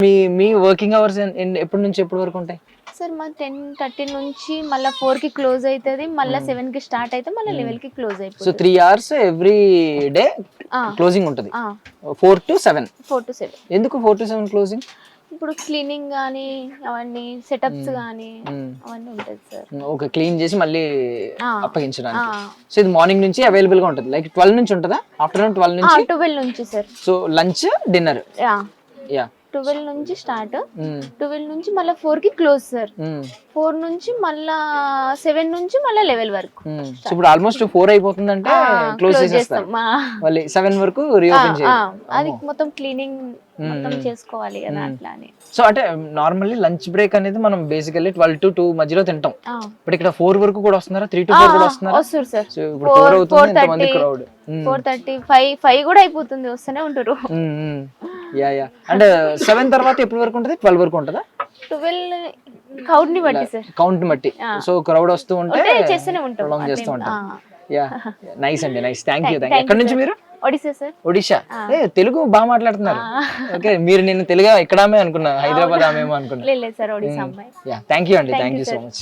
మీ మీ working hours ఎప్పటి నుంచి ఎప్పటి వరకు ఉంటాయి? సార్ మా 10:30 నుంచి మళ్ళీ 4 కి క్లోజ్ అవుతుంది, మళ్ళీ 7 కి స్టార్ట్ అయితే మళ్ళీ 11 కి క్లోజ్ సో అయిపోతుంది. 3 hours ఎవ్రీ డే క్లోజింగ్ ఉంటుంది. 4 to 7. 4 to 7. ఎందుకు 4 to 7 క్లోజింగ్? ఇప్పుడు క్లీనింగ్ కానీ అవన్నీ సెటప్స్ కానీ అవన్నీ ఉంటుంది సార్. ఓకే, క్లీన్ చేసి మళ్ళీ అప్పగించడానికి. సో ఇది మార్నింగ్ నుంచి అవైలబుల్ గా ఉంటుంది. లైక్ 12 నుంచి ఉంటుందా? ఆఫ్టర్నూన్ 12 నుంచి 12 నుంచి sir. So lunch dinner yeah 12 నుంచి స్టార్ట్, 12 నుంచి మళ్ళీ 4 కి క్లోజ్ సార్. 4 నుంచి మళ్ళా 7 నుంచి మళ్ళీ 11 వరకు. సో ఇప్పుడు ఆల్మోస్ట్ 4 అయిపోతుందంటే క్లోజ్ చేసేస్తారు. మళ్ళీ 7 వరకు రీఓపెన్ చేయాలి. అది మొత్తం క్లీనింగ్ మొత్తం చేసుకోవాలి కదా అట్లా అని. సో అంటే నార్మల్లీ లంచ్ బ్రేక్ అనేది మనం బేసికల్లీ 12 to 2 మధ్యలో తింటాం. బట్ ఇక్కడ 4 వరకు కూడా వస్తున్నారా? 3 to 4 కూడా వస్తున్నారా? వస్తారు సార్. సో ఇప్పుడు 4 అవుతుంది, ఎంతమంది క్రౌడ్? 4:30, 5 కూడా అయిపోతుంది, వస్తూనే ఉంటారు. Yeah yeah. అండ్ 7 తర్వాత ఎప్పటి వరకు ఉంటుంది? 12 వరకు ఉంటుందా? 12 కౌంట్ ని బట్టి సార్. కౌంట్ ని బట్టి. సో క్రౌడ్ వస్తూ ఉంటే చేస్తూనే ఉంటాం, ప్రొలాంగ్ చేస్తూ ఉంటాం. యా, నైస్ అండి, నైస్. Thank you. ఎక్కడి నుంచి మీరు? ఒడిశా సార్. ఒడిశా. తెలుగు బాగా మాట్లాడుతున్నారు. ఓకే, మీరు నేను తెలుగు ఎక్కడామే అనుకున్నా, హైదరాబాద్ ఆమెమో అనుకున్నా. లేదు సార్, ఒడిశా అమ్మాయి. యా, థ్యాంక్ యూ అండి, థ్యాంక్ యూ సో మచ్.